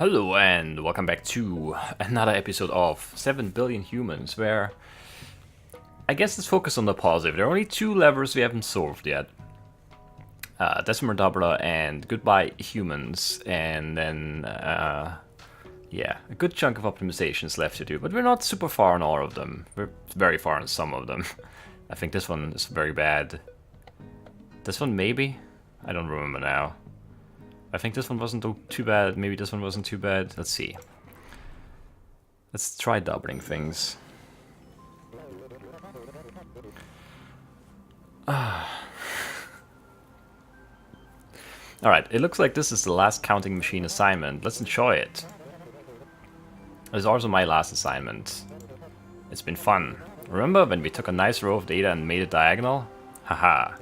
Hello and welcome back to another episode of 7 Billion Humans, where I guess let's focus on the positive. There are only two levers we haven't solved yet. Decimal Doubler and Goodbye Humans, and then, yeah, a good chunk of optimizations left to do, but we're not super far on all of them. We're very far on some of them. I think this one is very bad. This one maybe? I don't remember now. I think this one wasn't too bad, maybe this one wasn't too bad. Let's see. Let's try doubling things. Alright, it looks like this is the last counting machine assignment. Let's enjoy it. It's also my last assignment. It's been fun. Remember when we took a nice row of data and made it diagonal? Haha.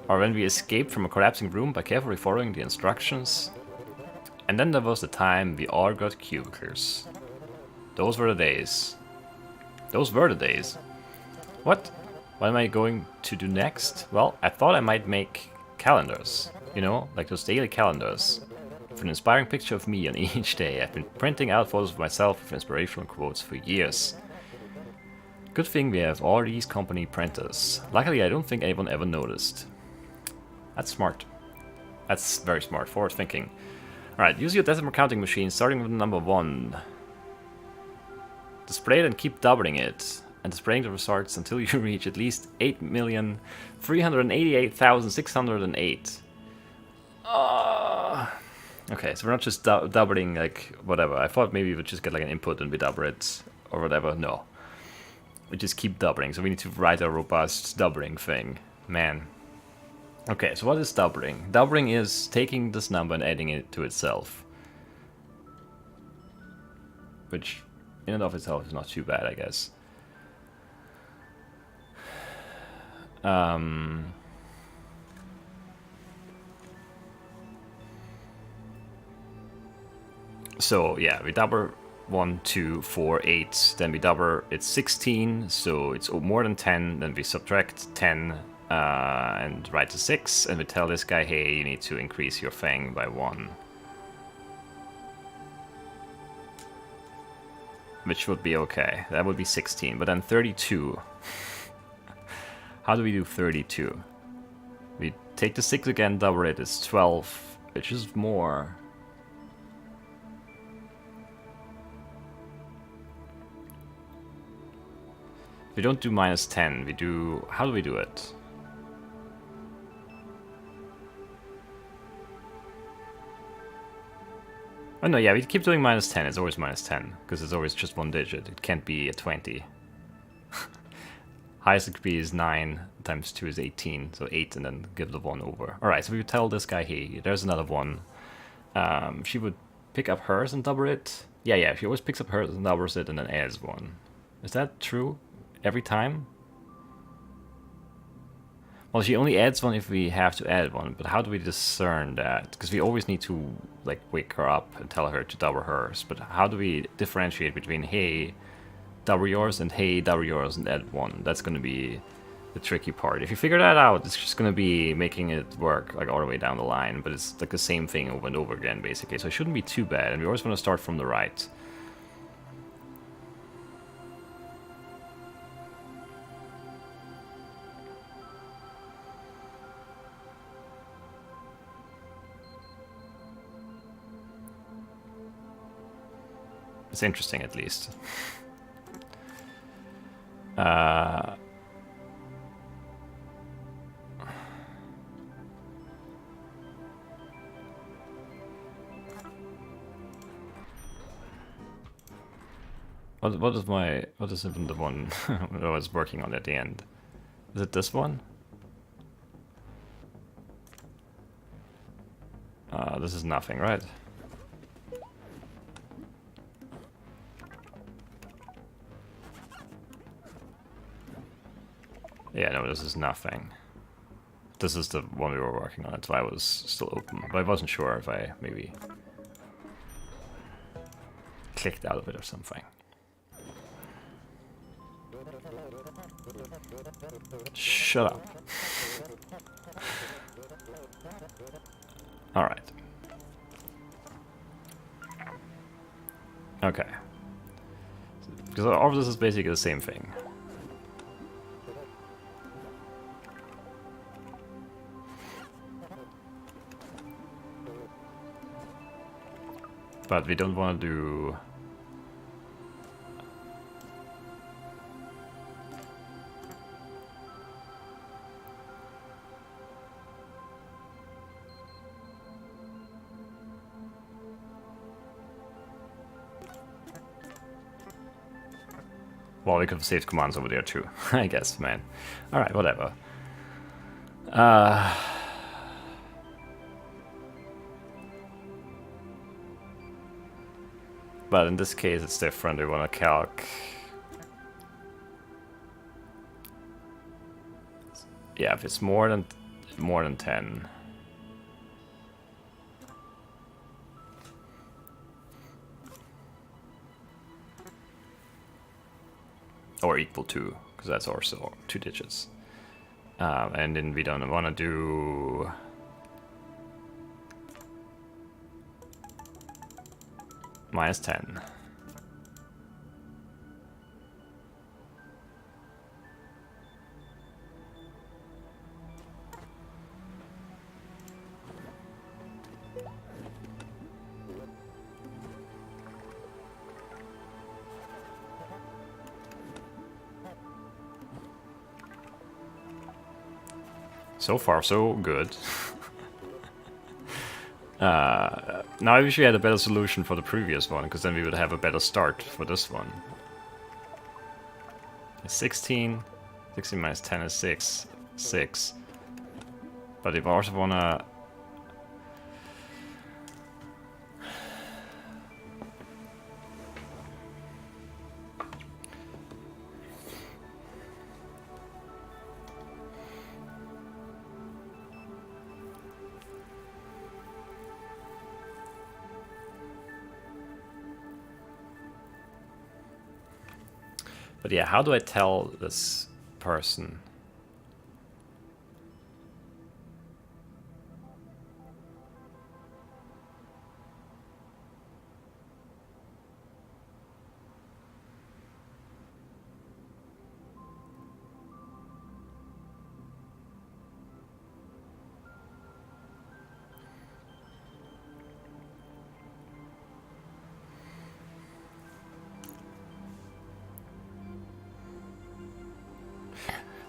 Or when we escaped from a collapsing room by carefully following the instructions? And then there was the time we all got cubicles. Those were the days. Those were the days. What? What am I going to do next? Well, I thought I might make calendars. You know, like those daily calendars. With an inspiring picture of me on each day. I've been printing out photos of myself with inspirational quotes for years. Good thing we have all these company printers. Luckily, I don't think anyone ever noticed. That's smart. That's very smart. Forward thinking. Alright, use your decimal counting machine starting with the number 1. Display it and keep doubling it. And displaying the results until you reach at least 8,388,608. Okay, so we're not just doubling like whatever. I thought maybe we would just get like an input and we double it or whatever. No. We just keep doubling. So we need to write a robust doubling thing. Man. Okay, so what is doubling? Doubling is taking this number and adding it to itself. Which, in and of itself, is not too bad, I guess. So, yeah, we double 1, 2, 4, 8. Then we double, it's 16, so it's more than 10. Then we subtract 10. And write to 6, and we tell this guy, hey, you need to increase your thing by 1. Which would be okay. That would be 16, but then 32. How do we do 32? We take the 6 again, double it, it's 12, which is more. We don't do minus 10, we do... How do we do it? Oh no, yeah, we keep doing minus 10. It's always minus 10, because it's always just one digit. It can't be a 20. Highest it could be is 9 times 2 is 18, so 8 and then give the 1 over. Alright, so we would tell this guy, hey, there's another 1. She would pick up hers and double it. Yeah, she always picks up hers and doubles it and then adds 1. Is that true every time? Well, she only adds 1 if we have to add 1, but how do we discern that? Because we always need to, like, wake her up and tell her to double hers. But how do we differentiate between, hey, double yours, and hey, double yours, and add 1? That's going to be the tricky part. If you figure that out, it's just going to be making it work, like, all the way down the line. But it's, like, the same thing over and over again, basically. So it shouldn't be too bad, and we always want to start from the right. It's interesting, at least. What is even the one that I was working on at the end? Is it this one? This is nothing, right? Yeah, no, this is nothing. This is the one we were working on, that's why I was still open. But I wasn't sure if I maybe clicked out of it or something. Shut up. Alright. Okay. Because all of this is basically the same thing. But we don't want to do... Well, we could have saved commands over there too, I guess, man. Alright, whatever. But in this case, it's different. We want to calc... Yeah, if it's more than 10. Or equal to, because that's also 2 digits. And then we don't want to do... minus 10. So far, so good. Now I wish we had a better solution for the previous one, because then we would have a better start for this one. 16. 16 minus 10 is 6. 6. But if I also wanna... But yeah, how do I tell this person?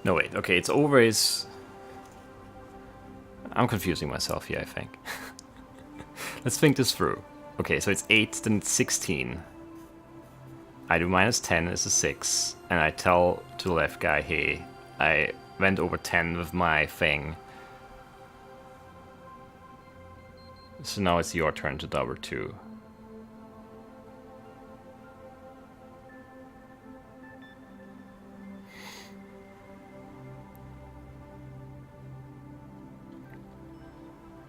No, wait, okay, it's always... I'm confusing myself here, I think. Let's think this through. Okay, so it's 8, then it's 16. I do minus 10 is a 6, and I tell to the left guy, hey, I went over 10 with my thing. So now it's your turn to double 2.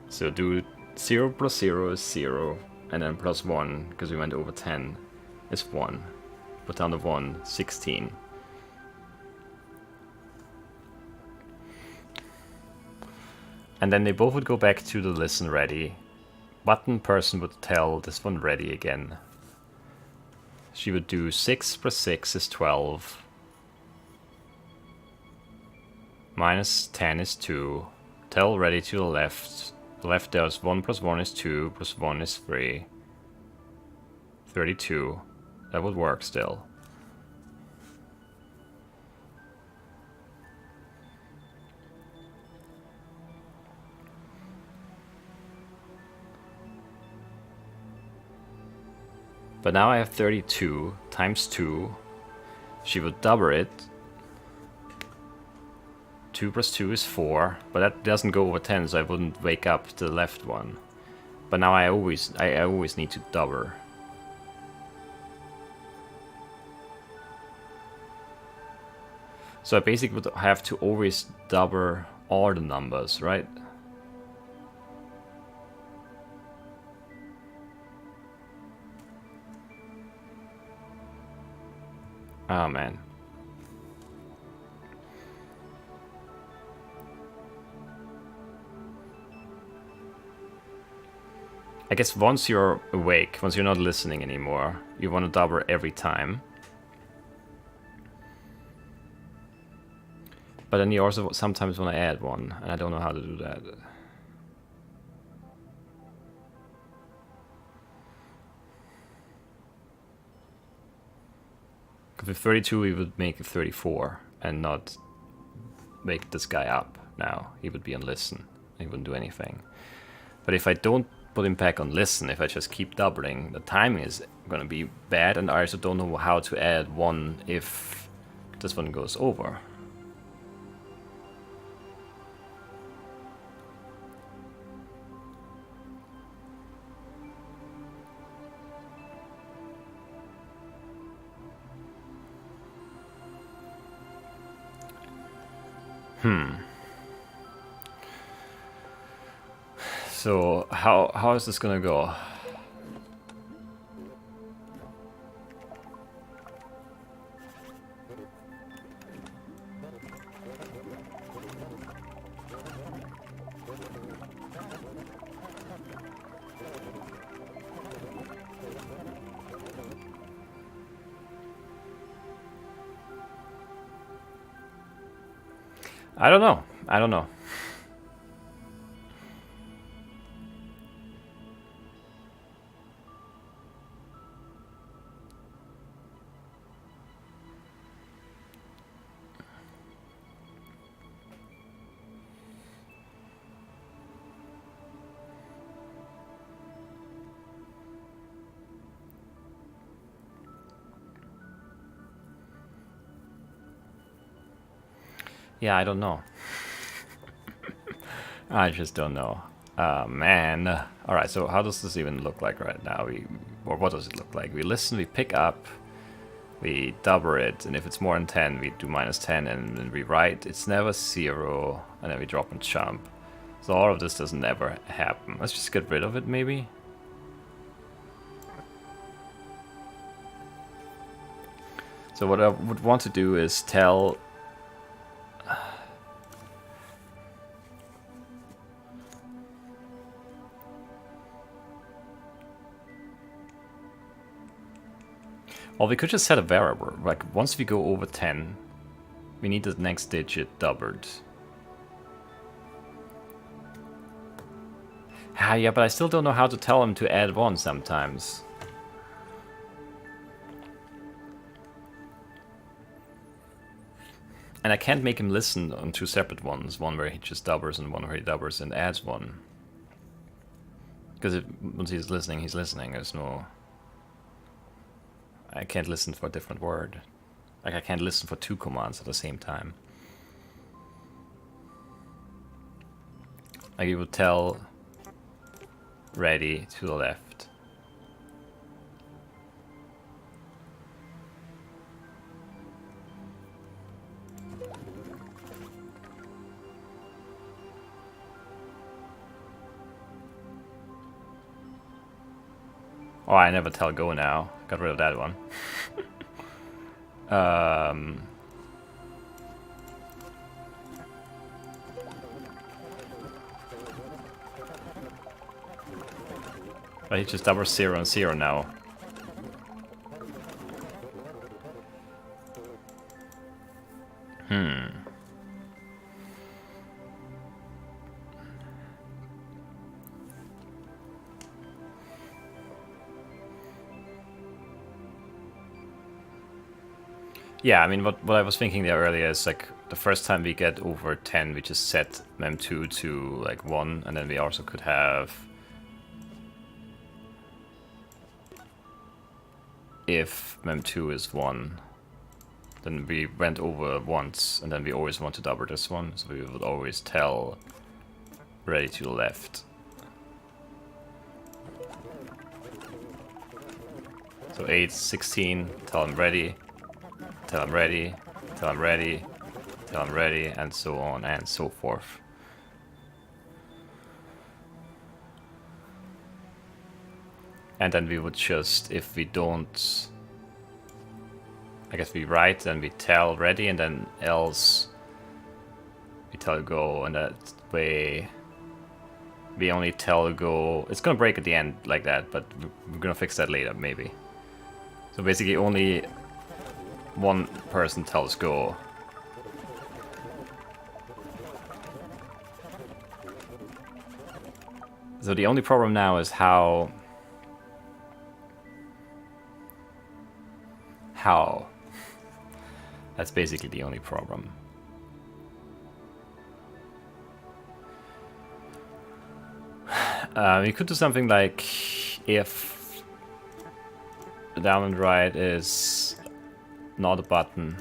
So do 0 plus 0 is 0, and then plus 1, because we went over 10, is 1. Put down the 1, 16. And then they both would go back to the listen ready. Button person would tell this one ready again. She would do 6 plus 6 is 12. Minus 10 is 2. Tell ready to the left. The left does 1 plus 1 is 2, plus 1 is 3. 32. That would work still. But now I have 32 times 2. She would double it. 2 plus 2 is 4, but that doesn't go over 10, so I wouldn't wake up the left one. But now I always need to double. So I basically would have to always double all the numbers, right? Oh man. I guess once you're awake, once you're not listening anymore, you want to double every time. But then you also sometimes want to add one, and I don't know how to do that. With 32 we would make it 34 and not wake this guy up now. He would be on listen. He wouldn't do anything. But if I don't put him back on listen, if I just keep doubling, the timing is going to be bad, and I also don't know how to add one if this one goes over. So how is this gonna go? I don't know. I don't know. Yeah, I don't know. I just don't know. Man. Alright, so how does this even look like right now? Or what does it look like? We listen, we pick up, we double it, and if it's more than 10, we do minus 10, and then we write. It's never 0, and then we drop and jump. So all of this doesn't ever happen. Let's just get rid of it, maybe? So what I would want to do is tell... Well, we could just set a variable. Like, once we go over 10, we need the next digit doubled. Ah, yeah, but I still don't know how to tell him to add 1 sometimes. And I can't make him listen on 2 separate ones. One where he just doubles and one where he doubles and adds 1. Because once he's listening, there's no... I can't listen for a different word. Like, I can't listen for 2 commands at the same time. Like, you would tell ready to the left. Oh, I never tell go now. Got rid of that one. But he just doubles 0 and 0 now. Yeah, I mean, what I was thinking there earlier is, like, the first time we get over 10, we just set mem2 to, like, 1, and then we also could have... If mem2 is 1, then we went over once, and then we always want to double this one, so we would always tell ready to the left. So 8, 16, tell him ready. Tell I'm ready, tell I'm ready, tell I'm ready, and so on and so forth. And then we would just, if we don't, I guess we write, then we tell ready, and then else we tell go, and that way we only tell go... It's gonna break at the end like that, but we're gonna fix that later, maybe. So basically only one person tells go. So the only problem now is how... That's basically the only problem. We could do something like if the down and right is not a button.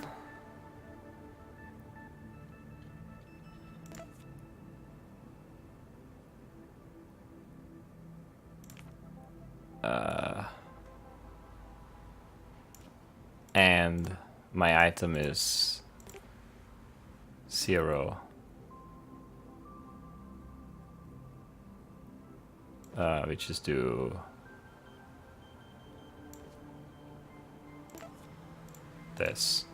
And my item is 0. We just do this.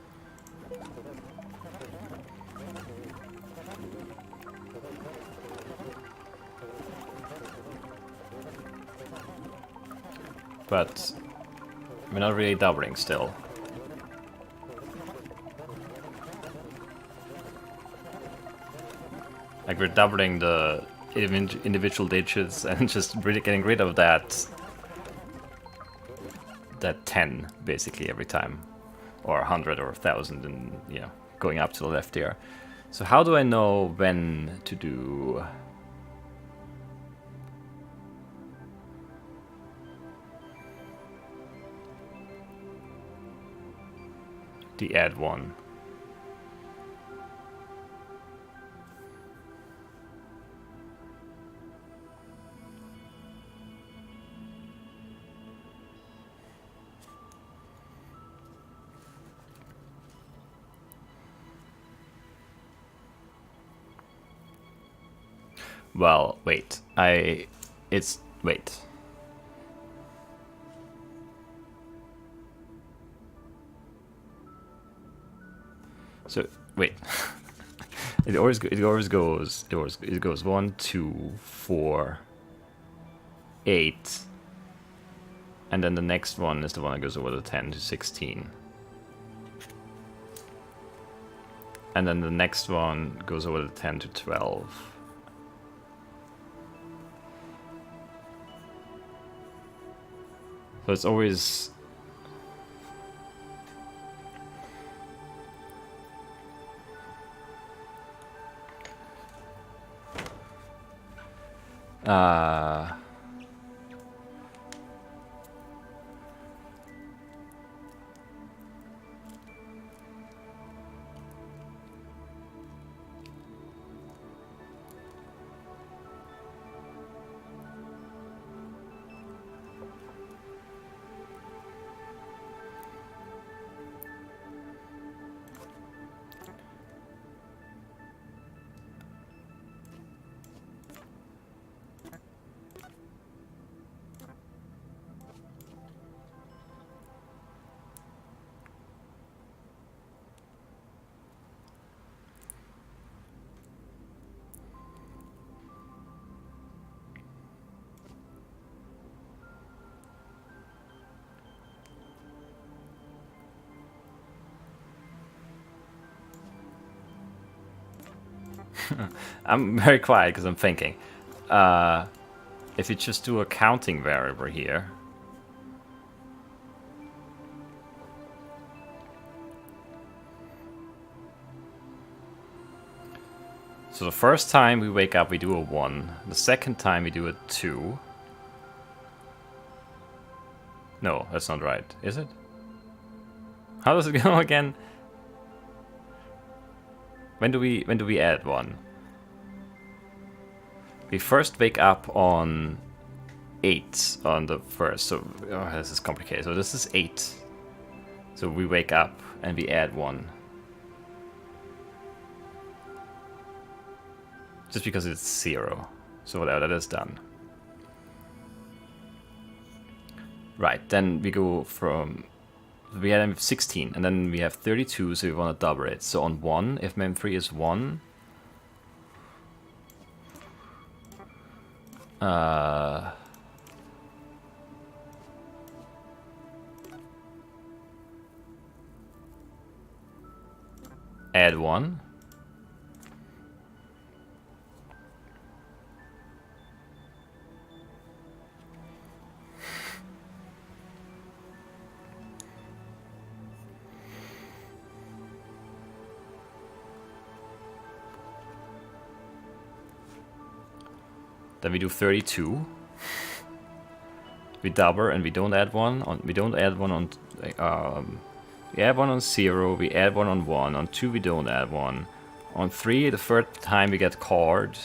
But we're not really doubling still. Like we're doubling the individual digits and just really getting rid of that 10 basically every time, or 100 or 1,000, and yeah, going up to the left here. So how do I know when to do the add one? Well, wait. Wait. So, wait. It goes 1, 2, 4, 8. And then the next one is the one that goes over the 10 to 16. And then the next one goes over the 10 to 12. So it's always... I'm very quiet because I'm thinking. If you just do a counting variable here, so the first time we wake up we do a 1, the second time we do a 2. No, that's not right, is it? How does it go again? When do we add 1? We first wake up on 8 on the first, so this is complicated. So this is 8. So we wake up and we add 1. Just because it's 0. So that is done. Right, then we go from... We have 16, and then we have 32, so we want to double it. So on 1, if mem3 is 1... Add 1. Then we do 32. We double and we don't add 1 on. We don't add 1 on. We add 1 on 0. We add 1 on 1. On 2 we don't add 1. On 3, the first time we get chord,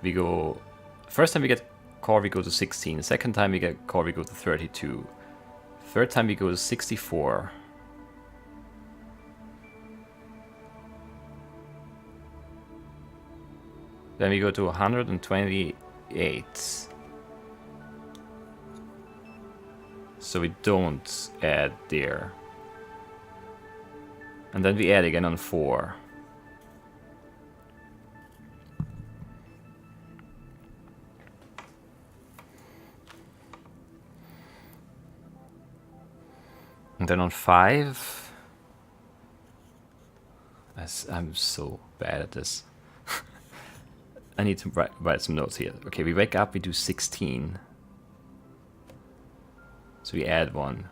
we go. First time we get chord, we go to 16. Second time we get chord, we go to 32. Third time we go to 64. Then we go to 128. So we don't add there. And then we add again on 4. And then on 5... I'm so bad at this. I need to write some notes here. Okay, we wake up, we do 16. So we add 1.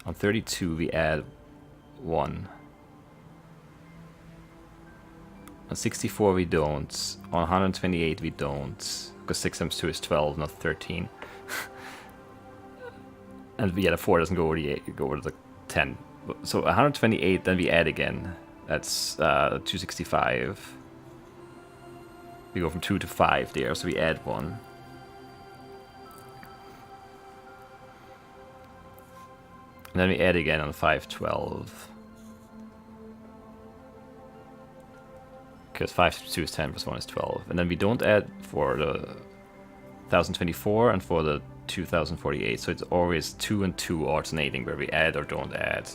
On 32, we add 1. On 64, we don't. On 128, we don't. Because 6 times 2 is 12, not 13. And yeah, the 4 doesn't go over the 8, go over the 10. So 128, then we add again. That's 265. We go from 2 to 5 there, so we add 1. And then we add again on 512. Because 5 plus 2 is 10 plus 1 is 12. And then we don't add for the 1024 and for the 2048. So it's always 2 and 2 alternating where we add or don't add.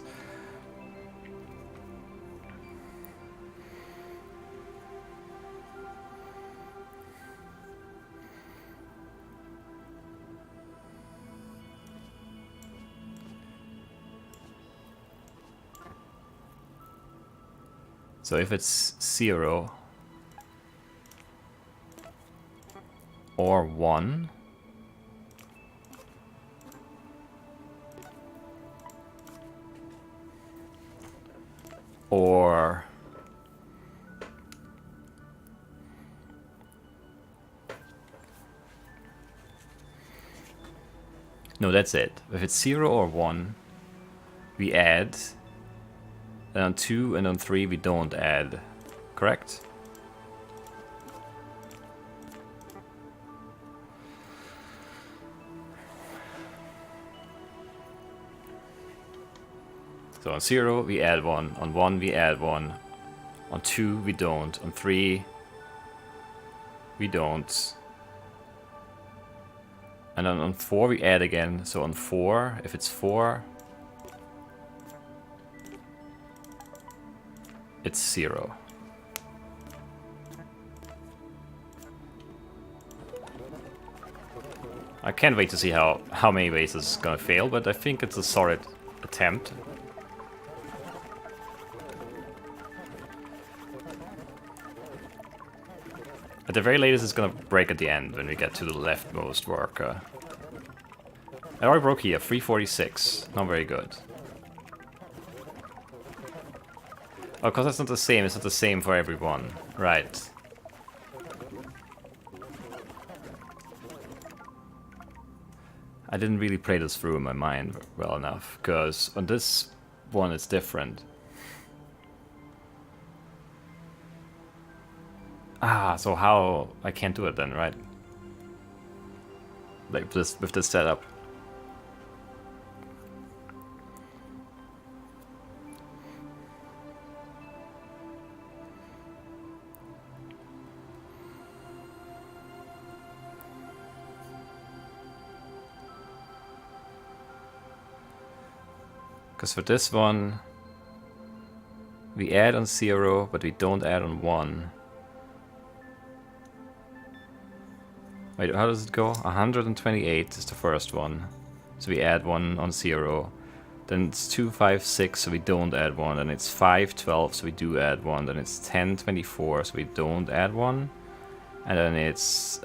So if it's 0 or 1, or no, that's it. If it's 0 or 1, we add. And on 2 and on 3 we don't add, correct? So on 0 we add 1, on 1 we add 1, on 2 we don't, on 3 we don't. And then on 4 we add again, so on 4, if it's 4, it's 0. I can't wait to see how many ways this is gonna fail, but I think it's a solid attempt. At the very latest, it's gonna break at the end when we get to the leftmost worker. I already broke here, 346. Not very good. Oh, because that's not the same. It's not the same for everyone. Right. I didn't really play this through in my mind well enough, because on this one it's different. Ah, so how... I can't do it then, right? Like this, with this setup. Because for this one, we add on 0, but we don't add on 1. Wait, how does it go? 128 is the first one. So we add 1 on 0. Then it's 256, so we don't add 1. Then it's 512, so we do add 1. Then it's 1024, so we don't add 1. And then it's...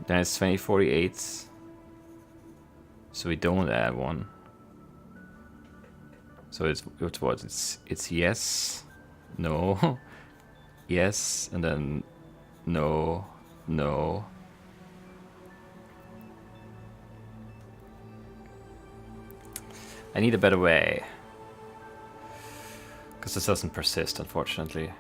Then it's 2048. So we don't add 1. So it's what? It's yes, no, yes, and then no, no. I need a better way. Because this doesn't persist, unfortunately.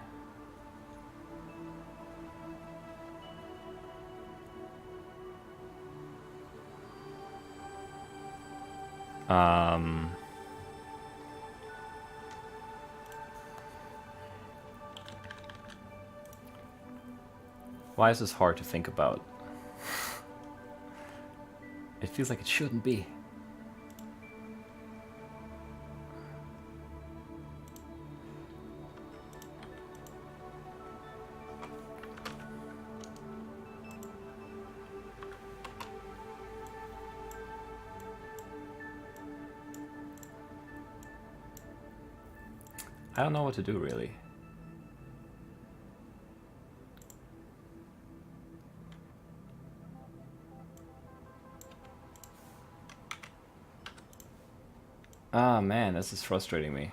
Why is this hard to think about? It feels like it shouldn't be. I don't know what to do, really. Ah, man, this is frustrating me.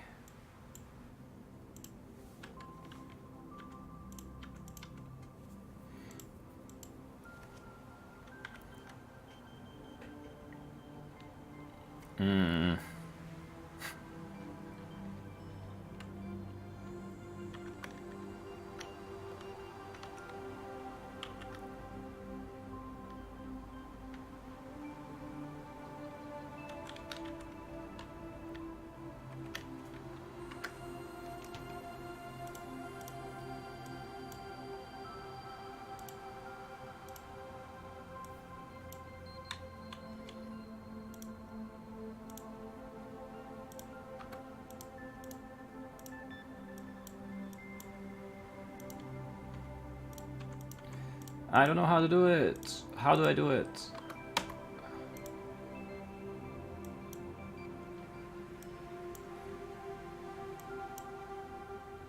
I don't know how to do it. How do I do it?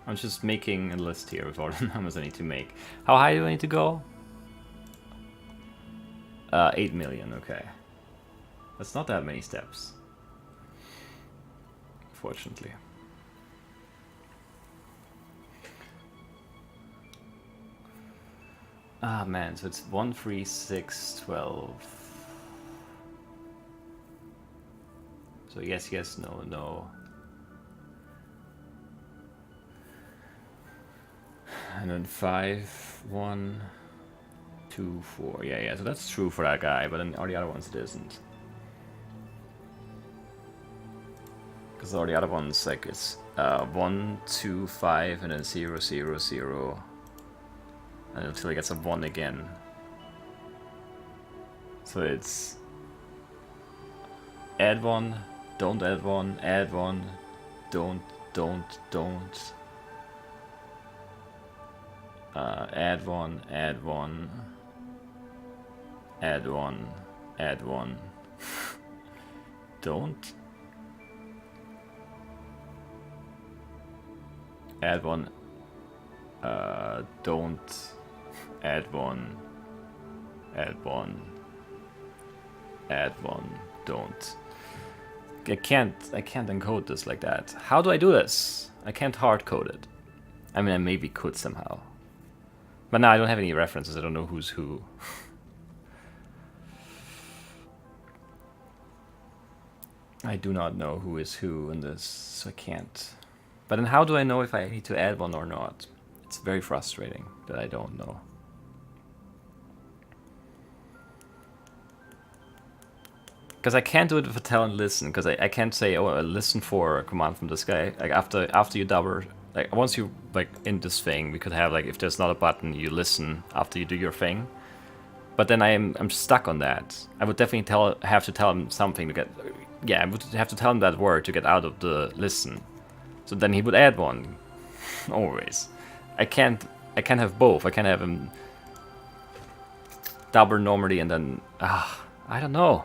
I'm just making a list here of all the numbers I need to make. How high do I need to go? 8 million, okay. That's not that many steps. Fortunately. Ah, man, so it's 1, 3, 6, 12. So yes, yes, no, no. And then 5, 1, 2, 4. Yeah, yeah, so that's true for that guy, but then all the other ones it isn't. Because all the other ones, like, it's 1, 2, 5, and then 0, 0, 0. And until he gets a 1 again. So it's add 1, don't add 1, add 1, don't. Add 1, add 1, add 1, add 1. Don't. Add 1. Don't. Add 1. Add 1. Add 1. Don't. I can't encode this like that. How do I do this? I can't hard code it. I mean, I maybe could somehow. But now I don't have any references. I don't know who's who. I do not know who is who in this, so I can't. But then how do I know if I need to add 1 or not? It's very frustrating that I don't know. Because I can't do it with a tell and listen, because I can't say, oh, listen for a command from this guy. Like after you double like once you like in this thing, we could have like if there's not a button, you listen after you do your thing. But then I'm stuck on that. I would definitely have to tell him something to get. Yeah, I would have to tell him that word to get out of the listen. So then he would add one. Always. I can't have both. I can't have him double normally and then I don't know.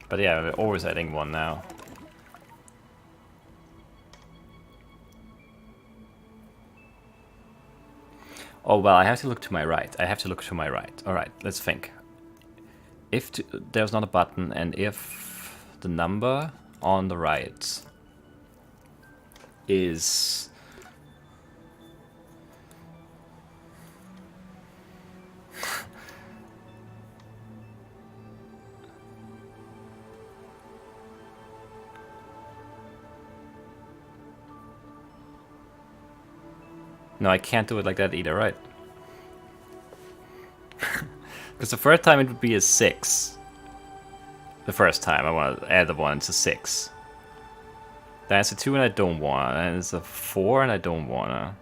But yeah, we're always adding one now. Oh, well, I have to look to my right. I have to look to my right. Alright, let's think. If there's not a button, and if the number on the right is... No, I can't do it like that either, right? Because the first time it would be a 6. The first time I want to add the 1, it's a 6. Then it's a 2 and I don't want, and it's a 4 and I don't wanna.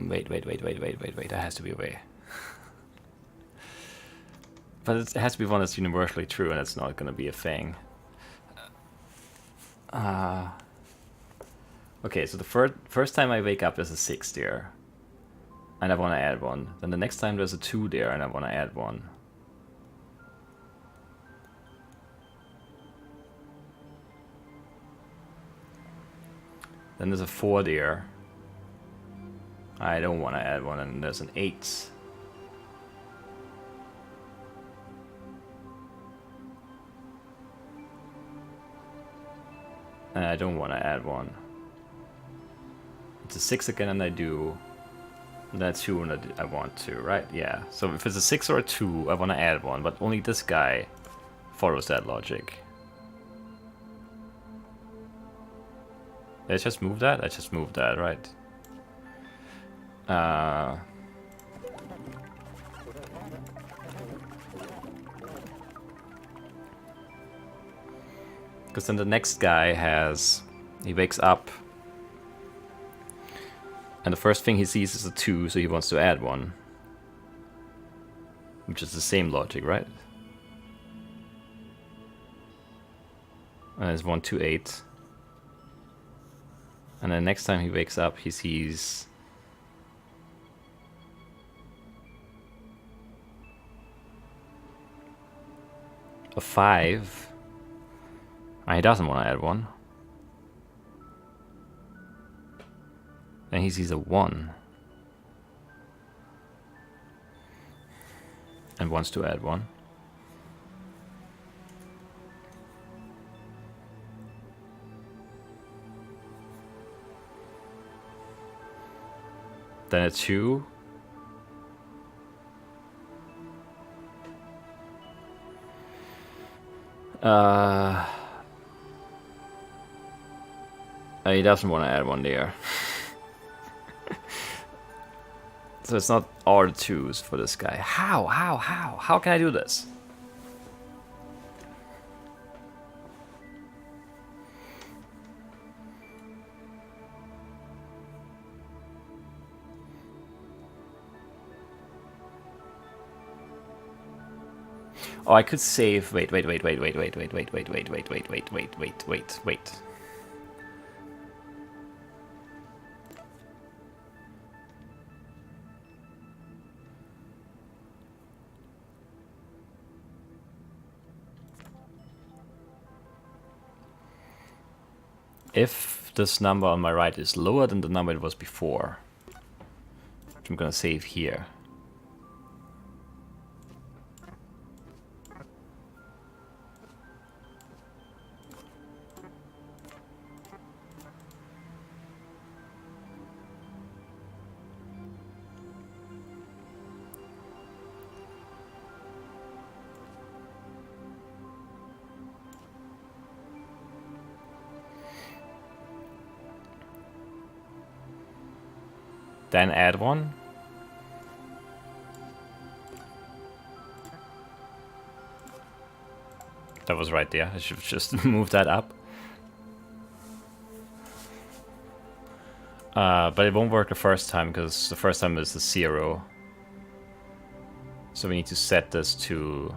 Wait, there has to be a way. But it has to be one that's universally true, and it's not gonna be a thing. Okay, so the first time I wake up, there's a 6 there. And I want to add 1. Then the next time there's a 2 there, and I want to add 1. Then there's a 4 there. I don't want to add 1, and there's an 8. And I don't want to add 1. It's a 6 again, and I do. And that's 2, and I want to, right? Yeah. So if it's a 6 or a 2, I want to add 1, but only this guy follows that logic. Did I just move that? I just moved that, right? Because then the next guy he wakes up, and the first thing he sees is a 2, so he wants to add 1. Which is the same logic, right? And it's 1, 2, 8. And then next time he wakes up, he sees... a 5. And he doesn't want to add 1. And he sees a 1. And wants to add 1. Then a 2. He doesn't want to add 1 there. So it's not all the 2s for this guy. How can I do this? Oh, I could save. Wait. if this number on my right is lower than the number it was before, which I'm gonna save here. Then add one. That was right there. I should just move that up. But it won't work the first time because the first time is the 0. So we need to set this to...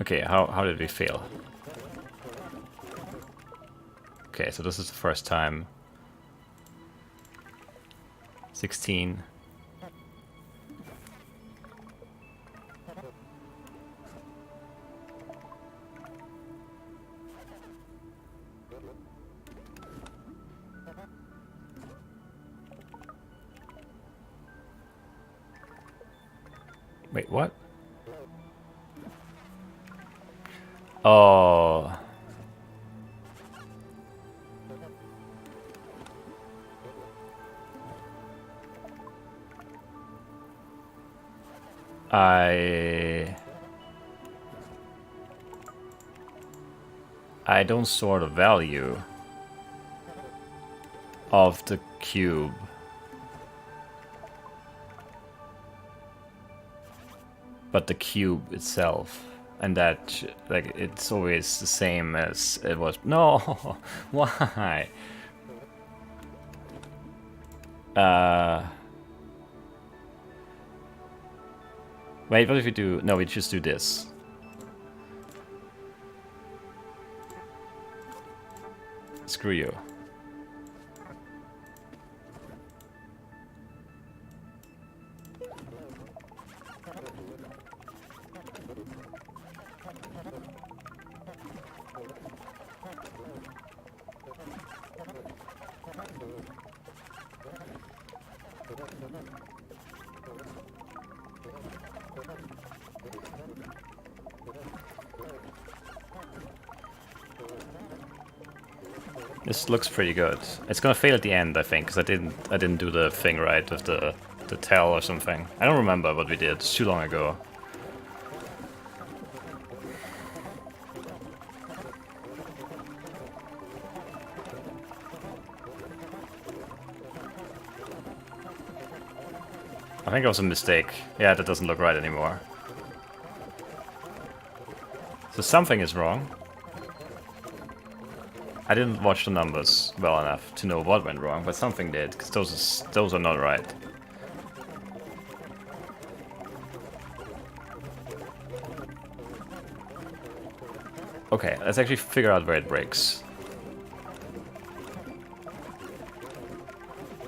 Okay, how did we fail? Okay, so this is the first time. 16. Wait, what? Oh. I don't store the value of the cube. But the cube itself. And that, like, it's always the same as it was. No! Why? Wait, what if we do... No, we just do this. Screw you. This looks pretty good. It's gonna fail at the end, I think, because I didn't do the thing right with the tell or something. I don't remember what we did. It's too long ago. I think it was a mistake. Yeah, that doesn't look right anymore. So something is wrong. I didn't watch the numbers well enough to know what went wrong, but something did, because those are not right. Okay, let's actually figure out where it breaks.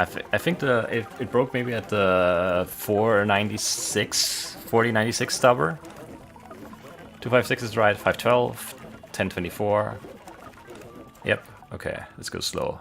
I think it broke maybe at the 496, 4096 stubber. 256 is right, 512, 1024. Yep, okay, let's go slow.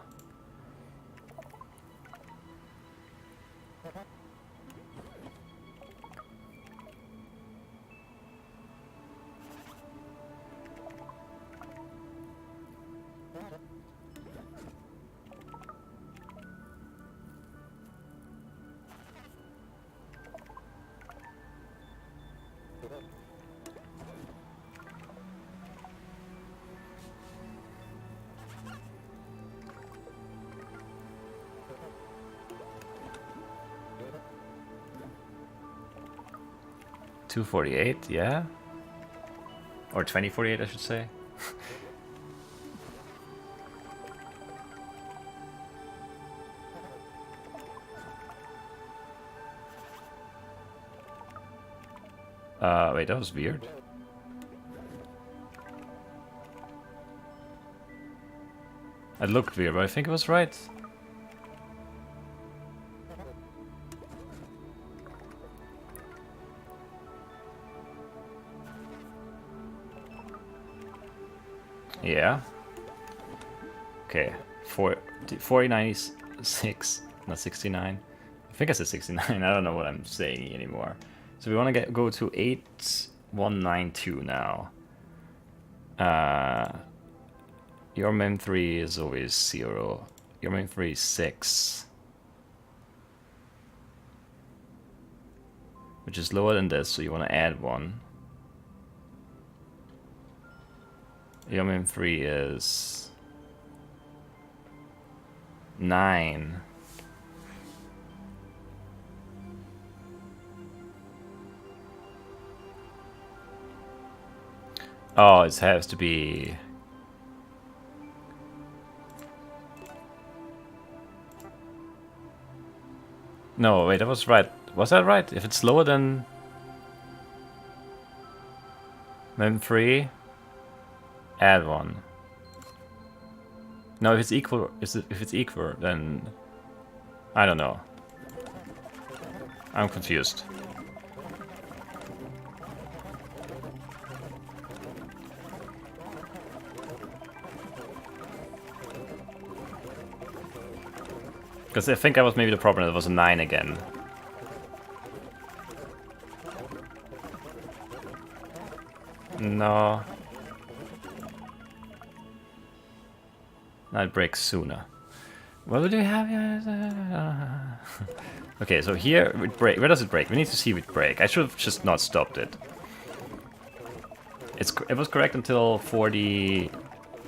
$248, yeah? Or 2048, I should say. Wait, that was weird. It looked weird, but I think it was right. Yeah. Okay. 4096, not 69. I think I said 69. I don't know what I'm saying anymore. So we want to go to 8192 now. Your mem3 is always 0. Your mem3 is 6. Which is lower than this, so you want to add 1. Your mem3 is 9. Oh, it has to be... No, wait, that was right. Was that right? If it's lower than mem3, add 1. No, if it's equal, if it's equal, then I don't know. I'm confused. Because I think that was maybe the problem. It was a 9 again. No. That breaks sooner. What do we have here? Okay, so here it break. Where does it break? We need to see it break. I should have just not stopped it. It was correct until 40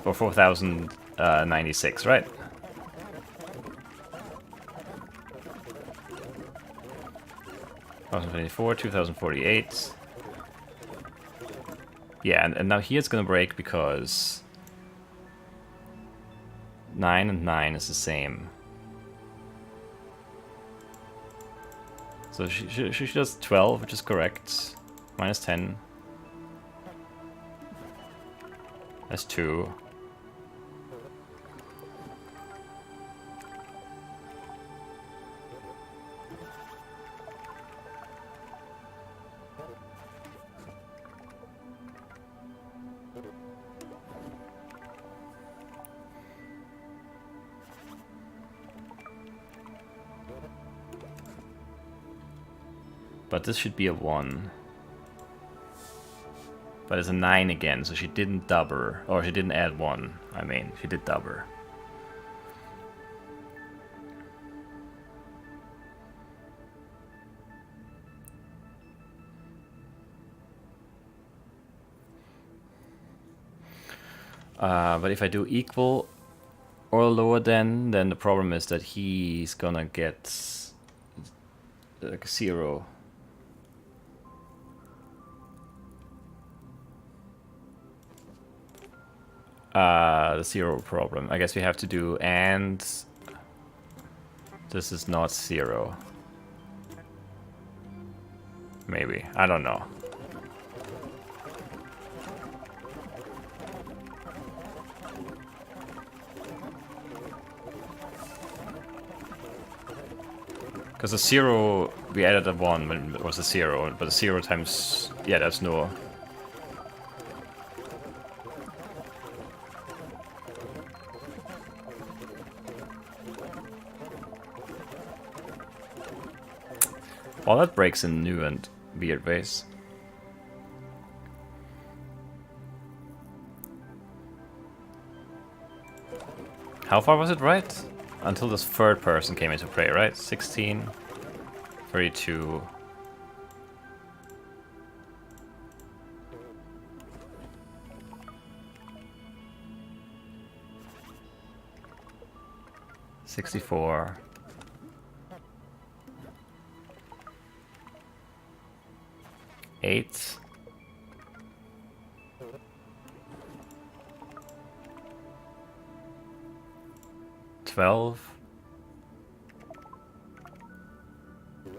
or 4096, right? (2024), 2048. Yeah, and now here it's gonna break because 9 and 9 is the same. So she does 12, which is correct. Minus 10. That's 2. But this should be a 1. But it's a 9 again, so she didn't double. Or she didn't add 1. I mean, she did double. But if I do equal or lower then the problem is that he's gonna get like 0. The 0 problem. I guess we have to do and this is not 0. Maybe. I don't know. Because the 0, we added a 1 when it was a 0, but the 0 times... Yeah, that's no... Well, that breaks in new and weird ways. How far was it right? Until this third person came into play, right? 16, 32... $64... 8... 12... 8...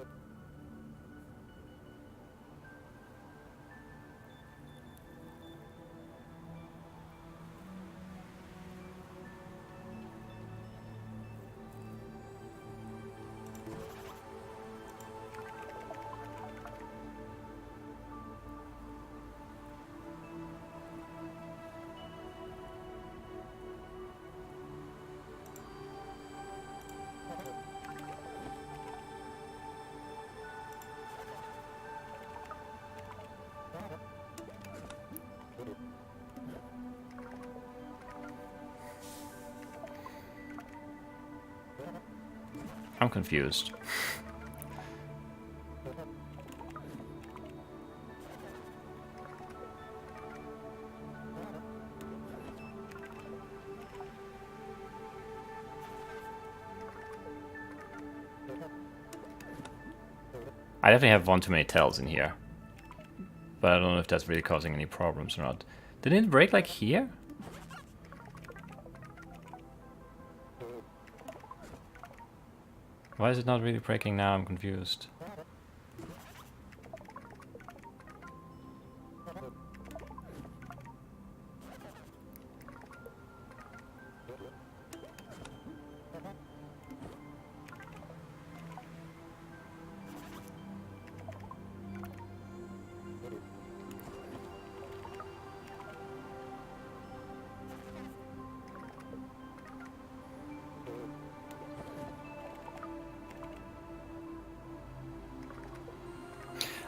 I'm confused. I definitely have one too many tells in here. But I don't know if that's really causing any problems or not. Didn't it break like here? Why is it not really breaking now? I'm confused.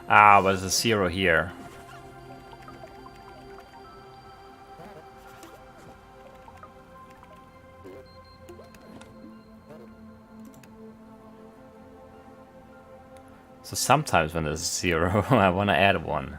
Ah, but there's a 0 here. So sometimes when there's a 0, I want to add 1.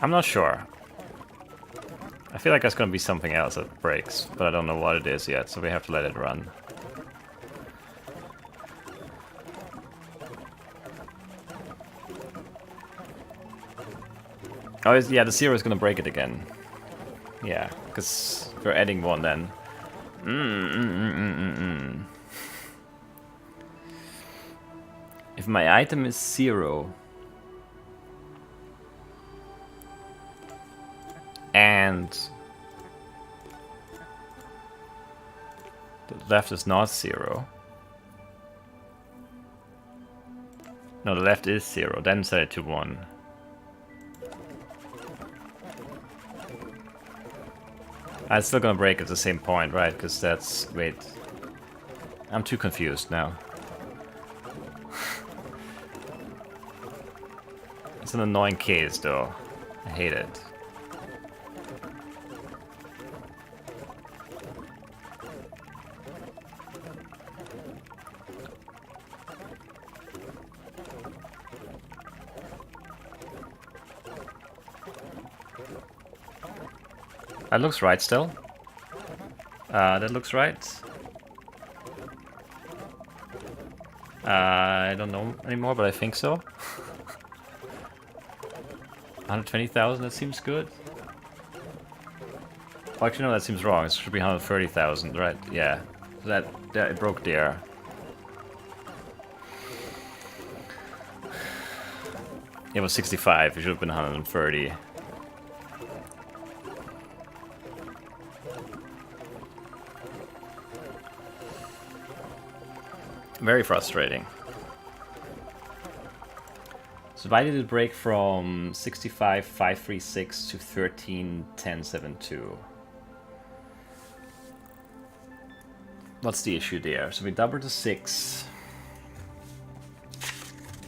I'm not sure. I feel like there's gonna be something else that breaks, but I don't know what it is yet, so we have to let it run. Oh, yeah, the 0 is gonna break it again. Yeah, because we're adding 1 then. If my item is 0... and the left is not 0. No, the left is 0, then set it to 1. It's still gonna break at the same point, right? Because that's... wait. I'm too confused now. It's an annoying case, though. I hate it. That looks right still. That looks right. I don't know anymore, but I think so. 120,000, that seems good. Oh, actually, no, that seems wrong. It should be 130,000, right? Yeah. So that it broke there. It was 65. It should have been 130. Very frustrating. So why did it break from 65,536 to 13,1072? What's the issue there? So we doubled to 6.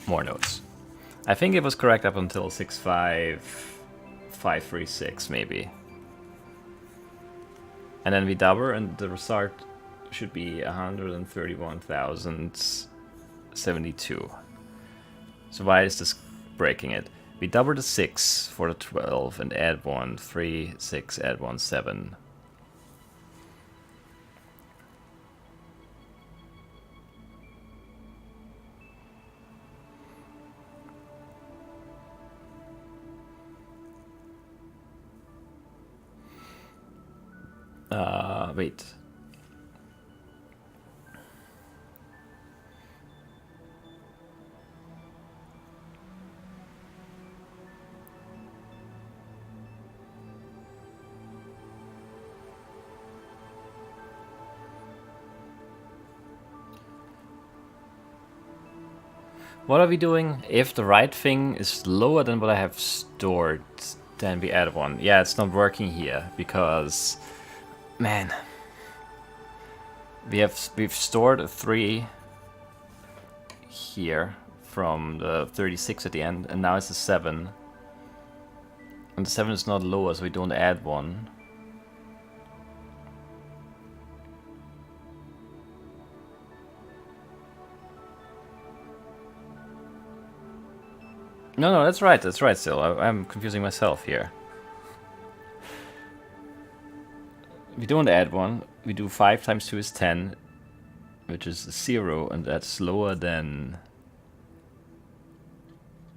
More notes. I think it was correct up until 65,536 maybe. And then we double and the result should be 131,072. So why is this breaking it? We double the 6 for the 12 and add 1, 3, 6, add 1, 7. Wait. What are we doing? If the right thing is lower than what I have stored, then we add 1. Yeah, it's not working here because, man, we've stored a 3 here from the 36 at the end, and now it's a 7. And the 7 is not lower, so we don't add 1. No, that's right still. I'm confusing myself here. We don't add 1, we do 5 times 2 is 10, which is 0, and that's lower than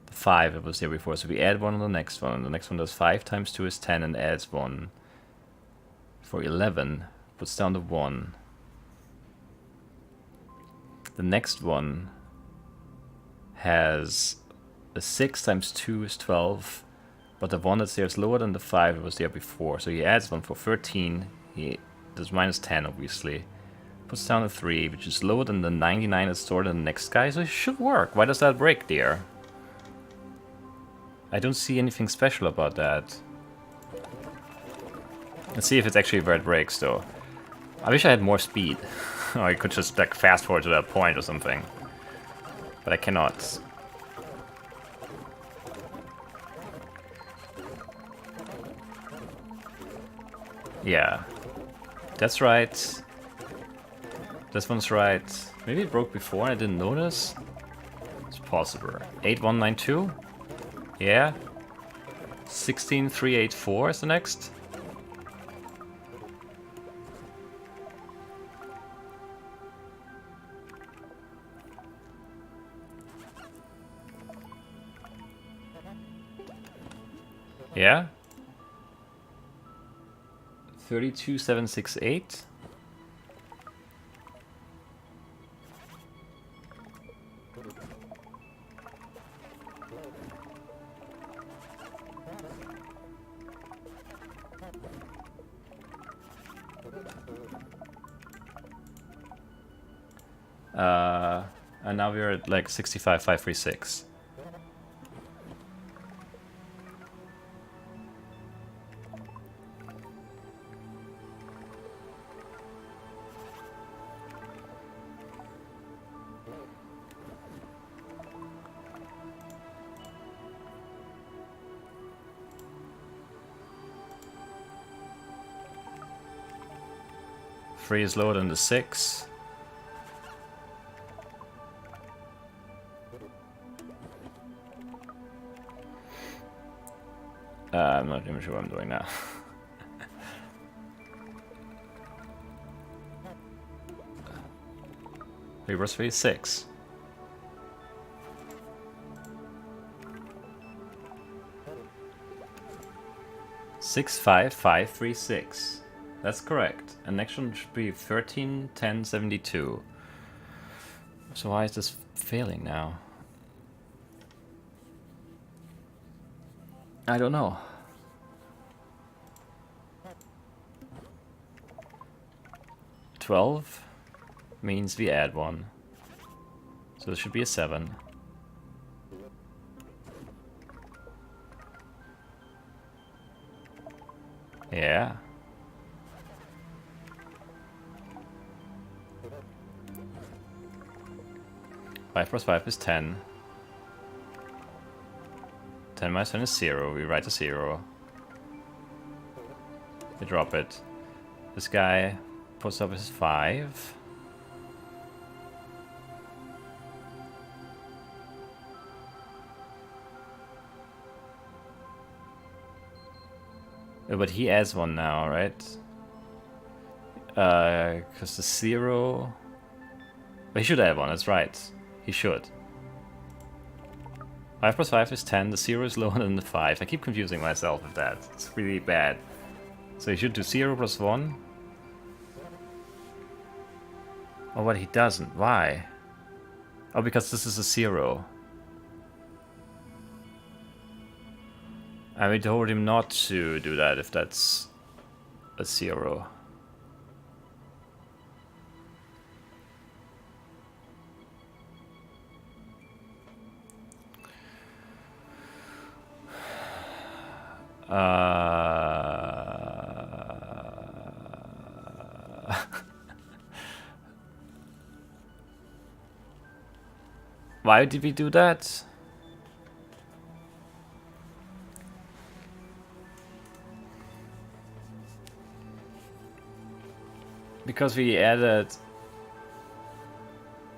the 5 that was there before. So we add 1 on the next one, and the next one does 5 times 2 is 10 and adds 1. For 11, puts down the 1. The next one has a 6 times 2 is 12, but the 1 that's there is lower than the 5 that was there before. So he adds 1 for 13. He does minus 10, obviously. Puts down a 3, which is lower than the 99 that's stored in the next guy, so it should work. Why does that break, dear? I don't see anything special about that. Let's see if it's actually where it breaks, though. I wish I had more speed. Or I could just like fast forward to that point or something. But I cannot. Yeah. That's right. This one's right. Maybe it broke before and I didn't notice. It's possible. 8192? Yeah. 16384 is the next. Yeah. 32768. And now we're at like 65,536. Three is lower than the 6. I'm not even sure what I'm doing now. Reverse 3 is 6. Six, 5, 5, 3, 6. That's correct. And next one should be 13, 10, 72. So why is this failing now? I don't know. $12 means we add 1. So this should be a 7. Yeah. Five plus 5 is 10. 10 minus 10 is 0. We write a 0. We drop it. This guy puts up his 5. But he adds 1 now, right? Because the 0... But he should add 1, that's right. He should. 5 plus 5 is 10, the 0 is lower than the 5. I keep confusing myself with that. It's really bad. So he should do 0 plus 1. Oh, but he doesn't. Why? Oh, because this is a 0. And we told him not to do that if that's a 0. Why did we do that? Because we added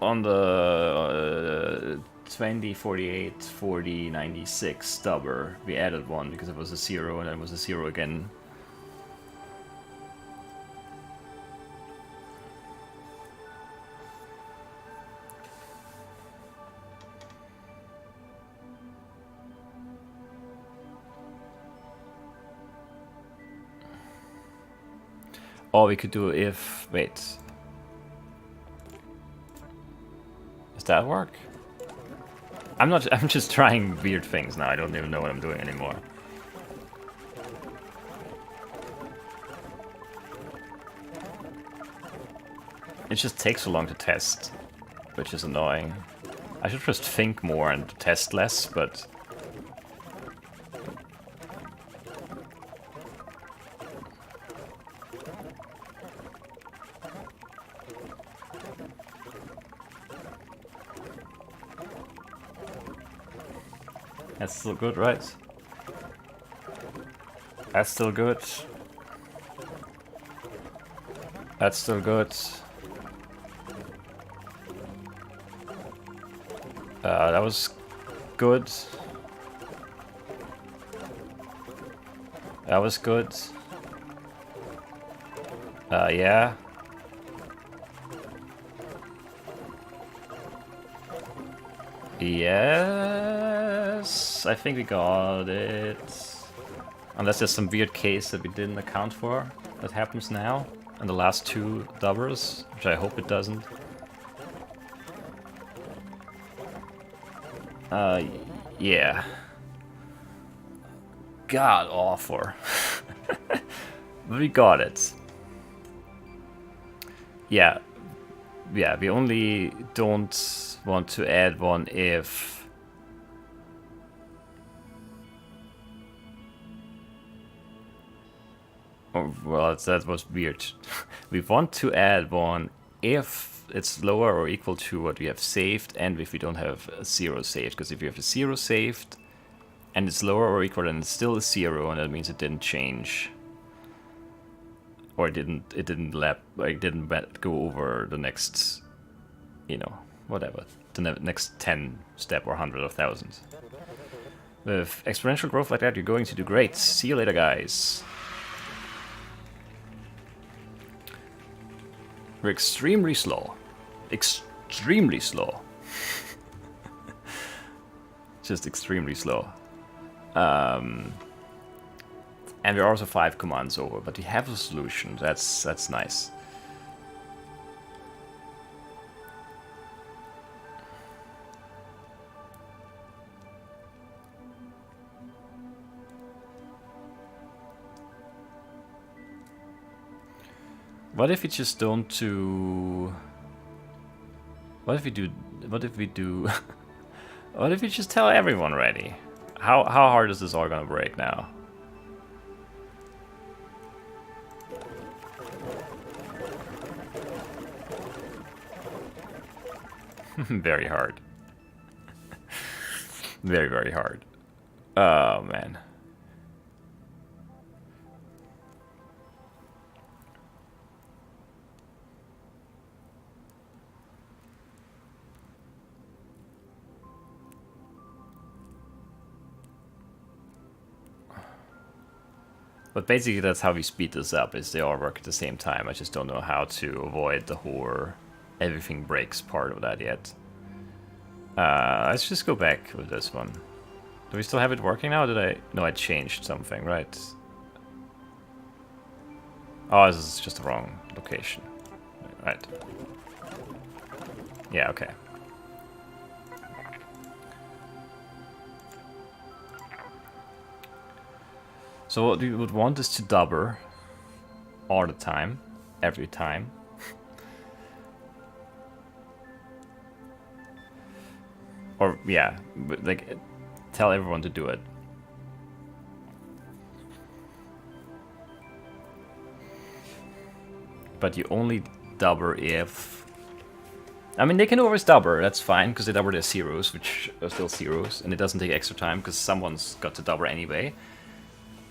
on the 20, 48, 40, 96 stubber, we added one because it was a 0 and then it was a 0 again. Or we could do if... wait. Does that work? I'm just trying weird things now. I don't even know what I'm doing anymore. It just takes so long to test, which is annoying. I should just think more and test less, but... That's still good, right? That's still good. That's still good. That was good. That was good. Yeah. Yes, I think we got it. Unless there's some weird case that we didn't account for that happens now in the last 2 dubbers, which I hope it doesn't. Yeah. God awful. But we got it. Yeah. Yeah, we only don't want to add one if... oh, well, that was weird. We want to add one if it's lower or equal to what we have saved and if we don't have a 0 saved. Because if you have a 0 saved and it's lower or equal, then it's still a 0 and that means it didn't change. Or it didn't go over the next, you know, whatever, the next 10 step or 100 or 1000. With exponential growth like that, you're going to do great. See you later, guys. We're extremely slow. Extremely slow. Just extremely slow. And we're also 5 commands over, but we have a solution. That's nice. What if we just don't do... What if we do... What if we do... What if we just tell everyone already? How hard is this all gonna break now? Very hard. Very, very hard. Oh, man. But basically that's how we speed this up, is they all work at the same time. I just don't know how to avoid the whole everything breaks part of that yet. Let's just go back with this one. Do we still have it working now? No, I changed something, right? Oh, this is just the wrong location. Right. Yeah, okay. So what we would want is to double all the time, every time. Or, yeah, like, tell everyone to do it. but you only double if... I mean, they can always double, that's fine, because they double their zeros, which are still zeros, and it doesn't take extra time, because someone's got to double anyway.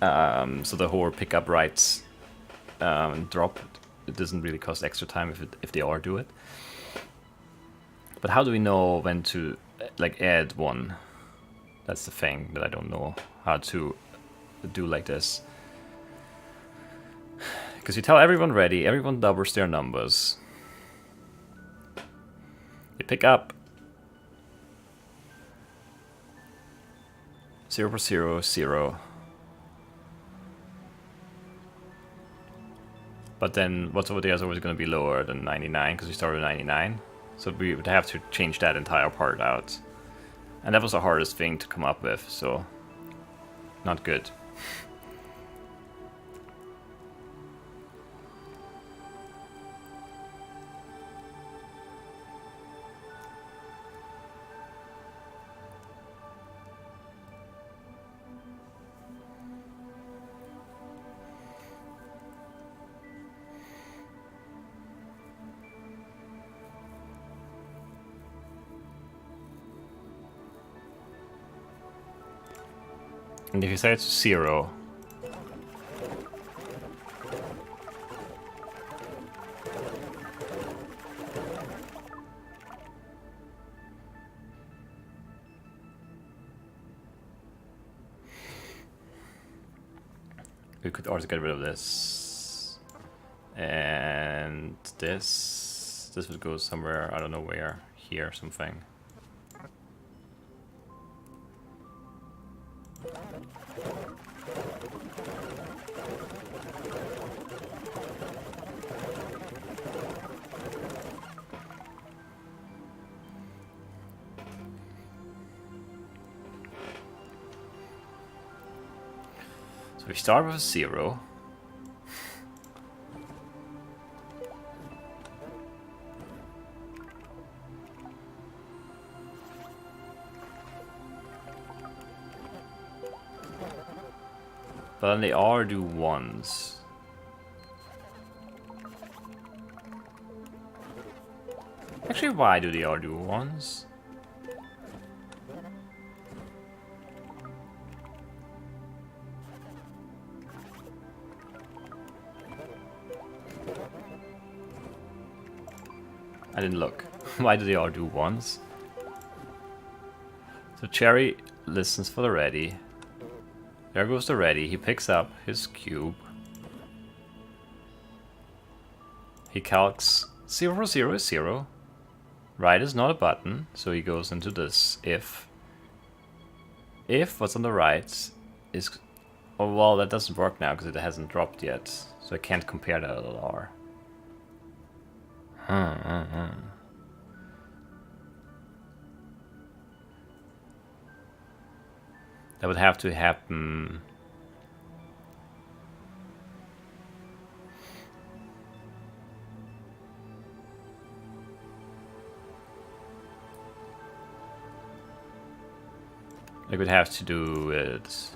So the whole pickup rights drop, it doesn't really cost extra time if they all do it. But how do we know when to like add one? That's the thing that I don't know how to do like this. Because you tell everyone ready, everyone doubles their numbers. You pick up 0 0 0. But then what's over there is always going to be lower than 99 because we started with 99. So we would have to change that entire part out. And that was the hardest thing to come up with, so not good. And if you say it's 0, we could also get rid of this. And this would go somewhere, I don't know where, here, something. So we start with a 0. But then they all do 1s. Actually, why do they all do 1s? I didn't look. Why do they all do 1s? So Cherry listens for the ready. There goes the ready. He picks up his cube. He calcs 0 0 is 0. Right is not a button, so he goes into this if. If what's on the right is... Oh, well, that doesn't work now because it hasn't dropped yet. So I can't compare that to R. That would have to happen... I would have to do it...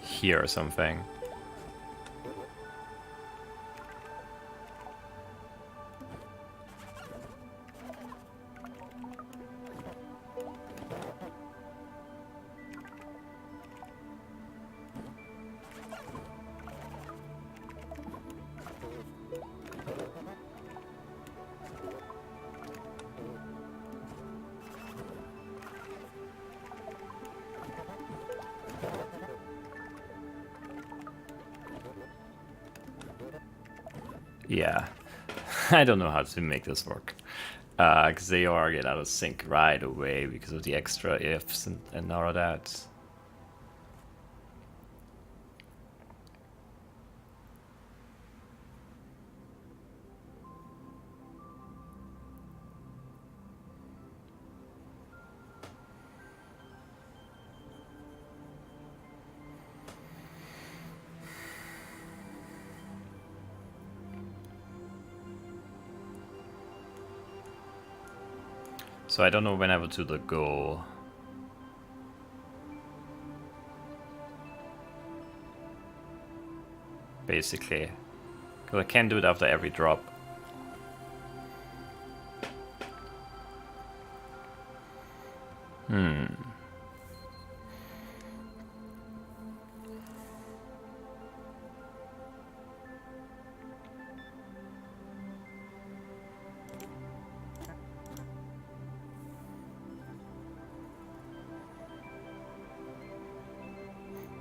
here or something. Yeah, I don't know how to make this work. Because they all get out of sync right away because of the extra ifs and all of that. So I don't know when I will do the goal. basically. Because I can't do it after every drop.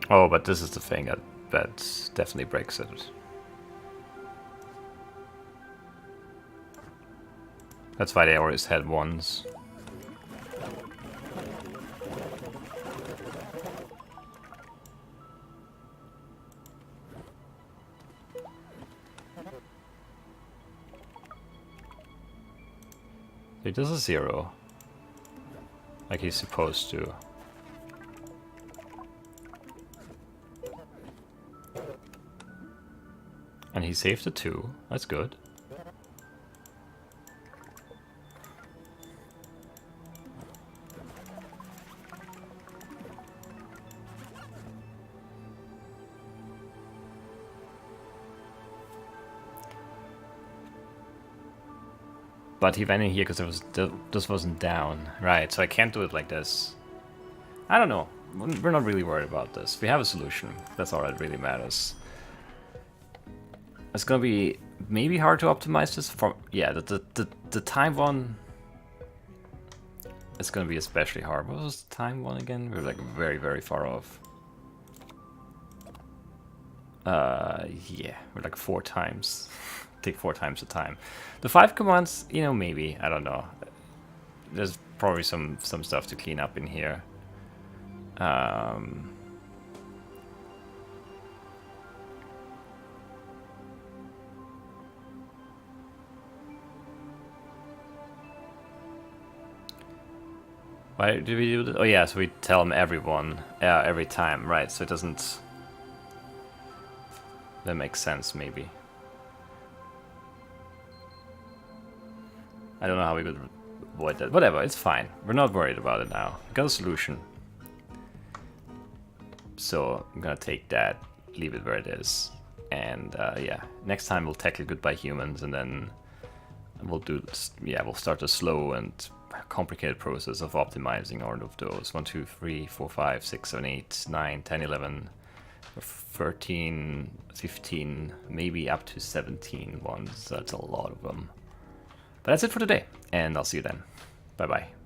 Oh, but this is the thing that definitely breaks it. That's why they always had ones. He does a 0. Like he's supposed to. And he saved a 2. That's good. But he went in here because this wasn't down. Right, so I can't do it like this. I don't know. We're not really worried about this. We have a solution. That's all that really matters. It's gonna be maybe hard to optimize this for... Yeah, the time one... It's gonna be especially hard. What was the time one again? We were like very, very far off. Yeah, we're like 4 times. Take 4 times the time. The 5 commands, you know, maybe. I don't know. There's probably some stuff to clean up in here. Why do we do this? Oh yeah, so we tell them everyone every time, right? So it doesn't... That makes sense, maybe. I don't know how we could avoid that. Whatever, it's fine. We're not worried about it now. We got a solution. So I'm gonna take that, leave it where it is. And yeah, next time we'll tackle Goodbye Humans, and then we'll do... Yeah, we'll start a slow and complicated process of optimizing all of those. 1, 2, 3, 4, 5, 6, 7, 8, 9, 10, 11, 13, 15, maybe up to 17 ones. That's a lot of them. But that's it for today, and I'll see you then. Bye bye.